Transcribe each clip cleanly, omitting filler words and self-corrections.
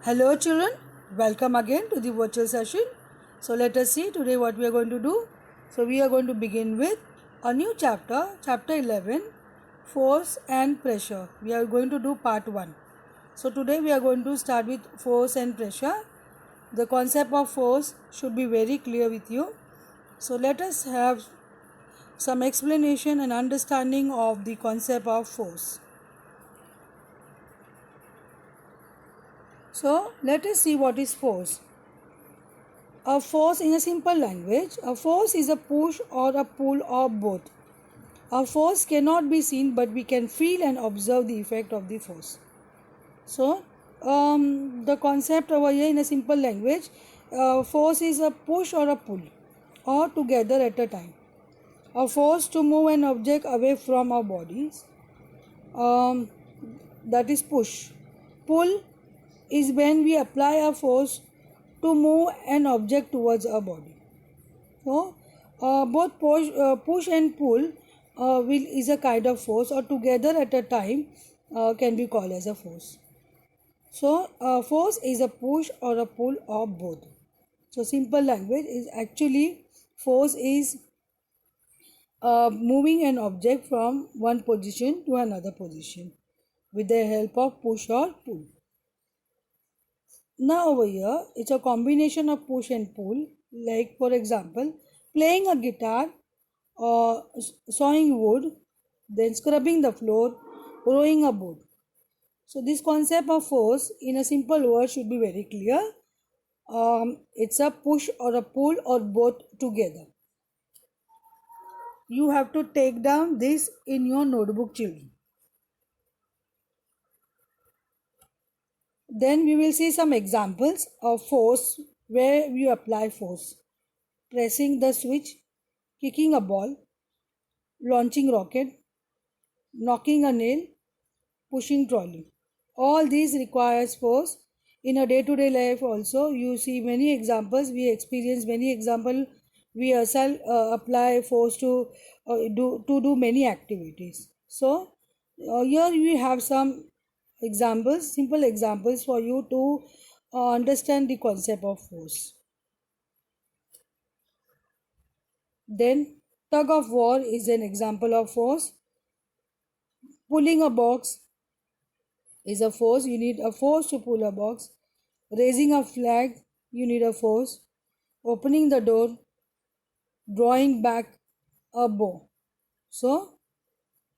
Hello children, welcome again to the virtual session. So let us see today what we are going to do. So we are going to begin with a new chapter, chapter 11, force and pressure. We are going to do part 1. So today we are going to start with force and pressure. The concept of force should be very clear with you. So let us have some explanation and understanding of the concept of force. So let us see what is force. A force in a simple language, a force is a push or a pull or both. A force cannot be seen but we can feel and observe the effect of the force. So, the concept over here in a simple language, force is a push or a pull or together at a time. A force to move an object away from our bodies, that is push. Pull is when we apply a force to move an object towards our body. So, both push and pull is a kind of force, or together at a time can be called as a force. So, force is a push or a pull or both. So, simple language is actually force is moving an object from one position to another position with the help of push or pull. Now over here, it's a combination of push and pull. Like for example, playing a guitar, sawing wood, then scrubbing the floor, rowing a boat. So this concept of force in a simple word should be very clear. It's a push or a pull or both together. You have to take down this in your notebook, children. Then we will see some examples of force where you apply force. Pressing the switch, kicking a ball, launching rocket, knocking a nail, pushing trolley. All these requires force. In a day-to-day life also you see many examples, we experience many examples, we ourselves apply force to do many activities. So here we have some examples, simple examples for you to understand the concept of force. Then tug of war is an example of force. Pulling a box is a force, you need a force to pull a box. Raising a flag, you need a force. Opening the door, drawing back a bow. So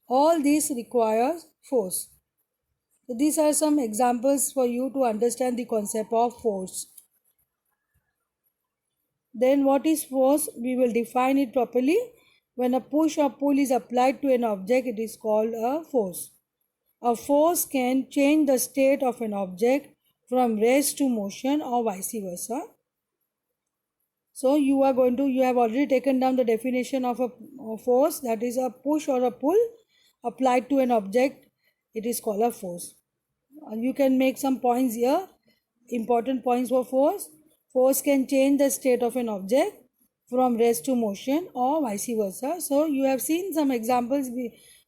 all these requires force. So these are some examples for you to understand the concept of force. Then what is force? We will define it properly. When a push or pull is applied to an object, it is called a force. A force can change the state of an object from rest to motion or vice versa. So you have already taken down the definition of a force, that is a push or a pull applied to an object. It is called a force. And you can make some points here, important points for force. Force can change the state of an object from rest to motion or vice versa. So you have seen some examples.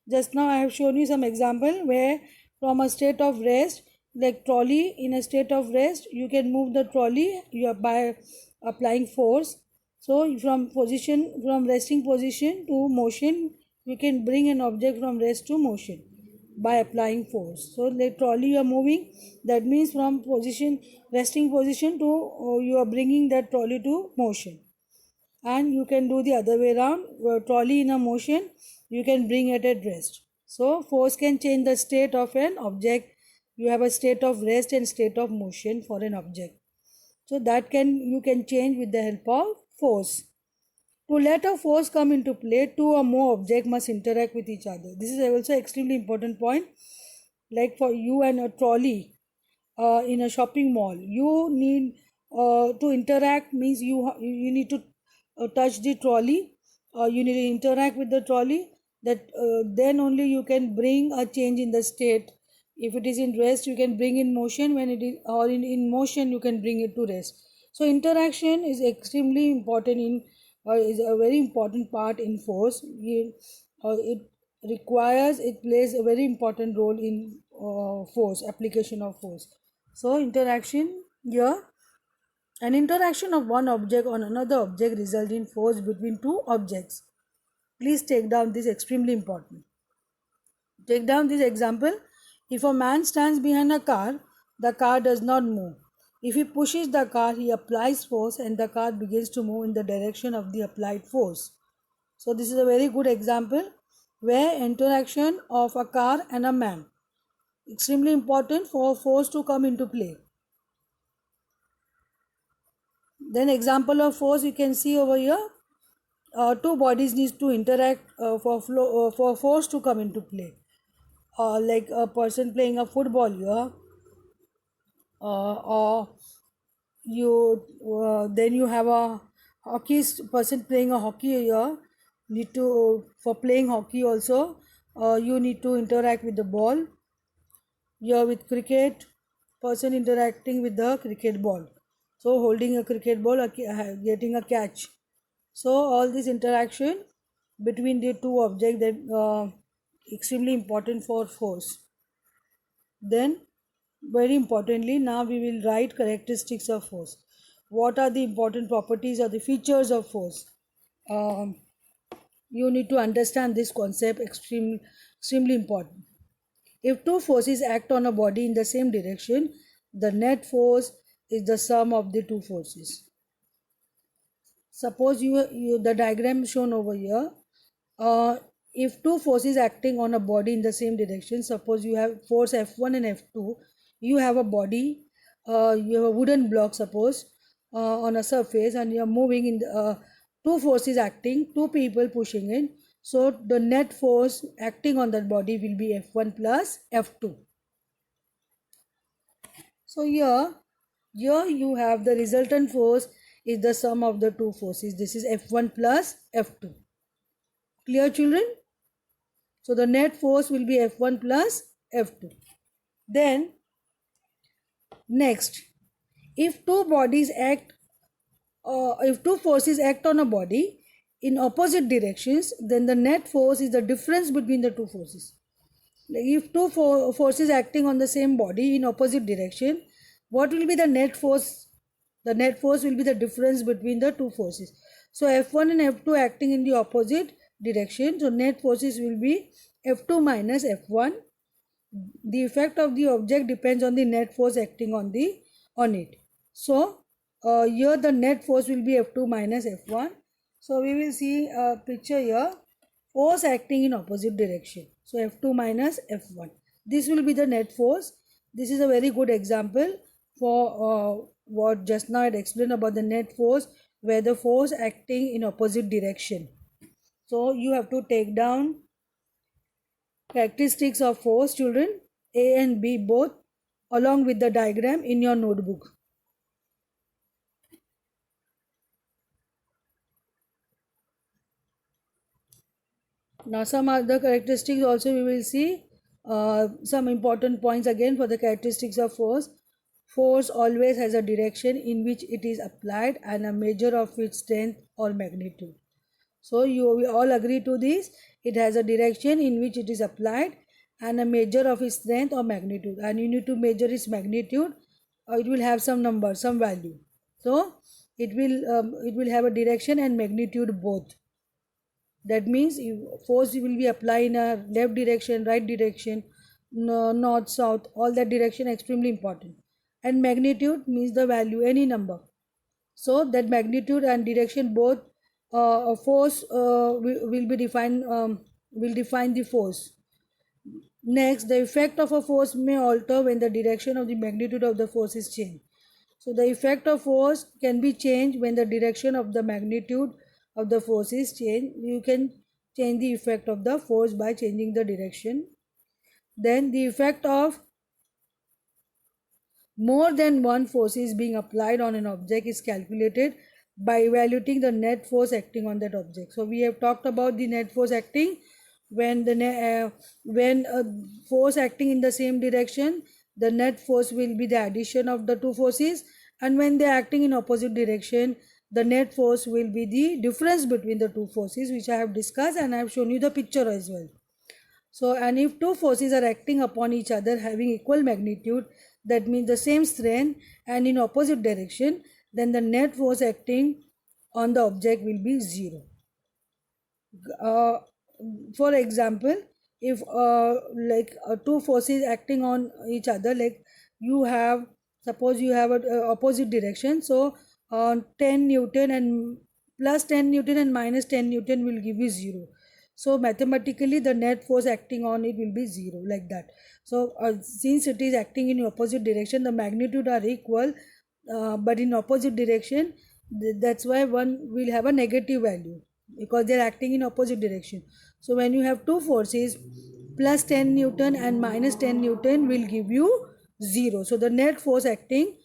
Just now I have shown you some example where from a state of rest, like trolley, in a state of rest you can move the trolley by applying force. So from resting position to motion, you can bring an object from rest to motion by applying force. So the trolley you are moving, that means from resting position to you are bringing that trolley to motion. And you can do the other way around, trolley in a motion, you can bring it at rest. So force can change the state of an object. You have a state of rest and state of motion for an object. So that you can change with the help of force. To let a force come into play, two or more objects must interact with each other. This is also extremely important point. Like for you and a trolley in a shopping mall, you need to interact, means you need to touch the trolley, you need to interact with the trolley. That then only you can bring a change in the state. If it is in rest, you can bring in motion. When it is or in motion, you can bring it to rest. So interaction is extremely important is a very important part in force. It plays a very important role in force, application of force. So interaction here, an interaction of one object on another object results in force between two objects. Please take down this, extremely important. Take down this example. If a man stands behind a car, the car does not move. If he pushes the car, he applies force and the car begins to move in the direction of the applied force. So this is a very good example where interaction of a car and a man. Extremely important for force to come into play. Then example of force you can see over here. Two bodies need to interact for force to come into play. Like a person playing a football here, or you then you have a hockey person playing a hockey here. Need to for playing hockey also. You need to interact with the ball. Here with cricket, person interacting with the cricket ball. So holding a cricket ball, getting a catch. So all this interaction between the two objects that extremely important for force. Then very importantly, now we will write characteristics of force. What are the important properties or the features of force? Um, you need to understand this concept, extremely important. If two forces act on a body in the same direction, the net force is the sum of the two forces. Suppose the diagram shown over here. Uh, if two forces acting on a body in the same direction, suppose you have force F1 and F2, you have a body, you have a wooden block, suppose, on a surface, and you are moving in the, two forces acting, two people pushing in. So the net force acting on that body will be F1 plus F2. So here you have the resultant force is the sum of the two forces. This is F1 plus F2. Clear, children? So the net force will be F1 plus F2. Then next, if two bodies act, if two forces act on a body in opposite directions, then the net force is the difference between the two forces. Like if two forces acting on the same body in opposite direction, what will be the net force? The net force will be the difference between the two forces. So F1 and F2 acting in the opposite direction, so net forces will be F2 minus F1. The effect of the object depends on the net force acting on it. So here the net force will be F2 minus F1. So we will see a picture here, force acting in opposite direction. So F2 minus F1. This will be the net force. This is a very good example for what just now I had explained about the net force, where the force acting in opposite direction. So you have to take down characteristics of force, children, A and B both, along with the diagram in your notebook. Now some other characteristics also we will see. Some important points again for the characteristics of force. Force always has a direction in which it is applied and a measure of its strength or magnitude. So we all agree to this. It has a direction in which it is applied and a measure of its strength or magnitude. And you need to measure its magnitude. It will have some number, some value. So it will have a direction and magnitude both. That means force will be applied in a left direction, right direction, north, south, all that direction extremely important. And magnitude means the value, any number. So that magnitude and direction both force will be defined, will define the force. Next, the effect of a force may alter when the direction of the magnitude of the force is changed. So the effect of force can be changed when the direction of the magnitude of the force is changed. You can change the effect of the force by changing the direction. Then the effect of more than one force is being applied on an object is calculated by evaluating the net force acting on that object. So we have talked about the net force acting when when a force acting in the same direction, the net force will be the addition of the two forces, and when they are acting in opposite direction, the net force will be the difference between the two forces, which I have discussed and I have shown you the picture as well. So, and if two forces are acting upon each other having equal magnitude, that means the same strength, and in opposite direction, then the net force acting on the object will be 0. uh, for example, if two forces acting on each other, like you have, suppose you have a opposite direction, so 10 newton and plus 10 newton and minus 10 newton will give you 0. So mathematically the net force acting on it will be 0, like that. So since it is acting in opposite direction, the magnitude are equal, but in opposite direction, that's why one will have a negative value, because they are acting in opposite direction. So when you have two forces, plus 10 newton and minus 10 newton will give you 0. So the net force acting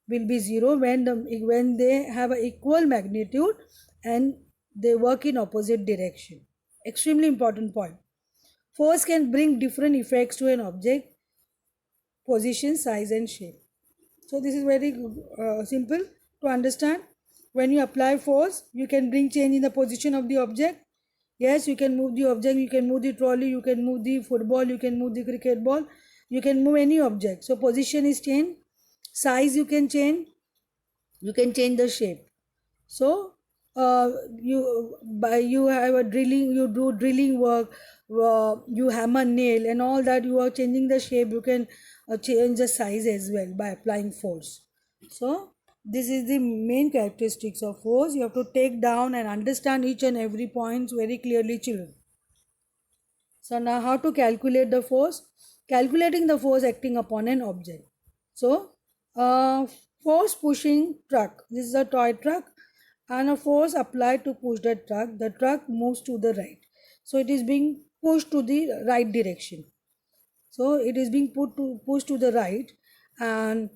will be 0 when they have an equal magnitude and they work in opposite direction. Extremely important point. Force can bring different effects to an object, position, size and shape. So this is very simple to understand. When you apply force, you can bring change in the position of the object. Yes, you can move the object, you can move the trolley, you can move the football, you can move the cricket ball, you can move any object. So position is changed, size you can change the shape. So you have a drilling, you do drilling work, you hammer nail and all that, you are changing the shape, you can change the size as well by applying force. So this is the main characteristics of force. You have to take down and understand each and every point very clearly, children. So now how to calculate the force? Calculating the force acting upon an object. So force pushing truck. This is a toy truck, and a force applied to push the truck. The truck moves to the right. So it is being pushed to the right direction. So it is being pushed to the right. And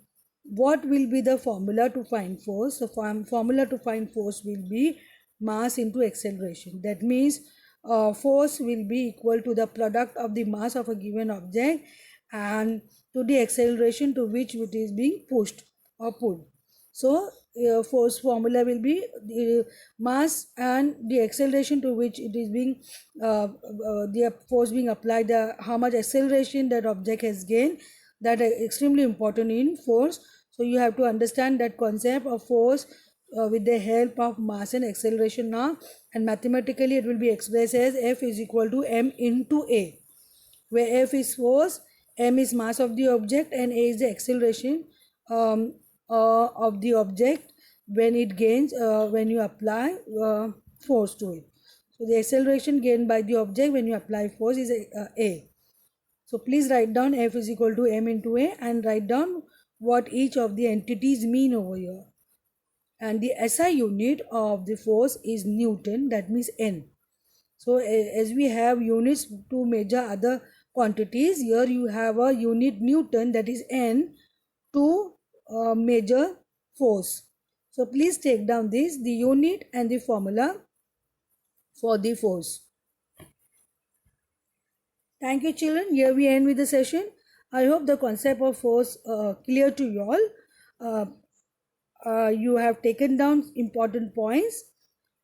what will be the formula to find force? The formula to find force will be mass into acceleration. That means force will be equal to the product of the mass of a given object and to the acceleration to which it is being pushed or pulled. So force formula will be the mass and the acceleration to which it is being the force being applied, the how much acceleration that object has gained. That is extremely important in force. So you have to understand that concept of force with the help of mass and acceleration now, and mathematically it will be expressed as F is equal to m into a, where F is force, m is mass of the object, and a is the acceleration of the object when it gains when you apply force to it. So the acceleration gained by the object when you apply force is a. So please write down F is equal to m into a and write down what each of the entities mean over here. And the SI unit of the force is Newton, that means N. So as we have units to measure other quantities, here you have a unit Newton, that is N, to measure force. So please take down this, the unit and the formula for the force. Thank you, children. Here we end with the session. I hope the concept of force clear to you all. You have taken down important points,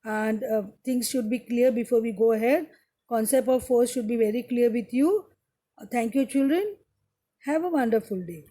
and things should be clear before we go ahead. Concept of force should be very clear with you. Thank you, children. Have a wonderful day.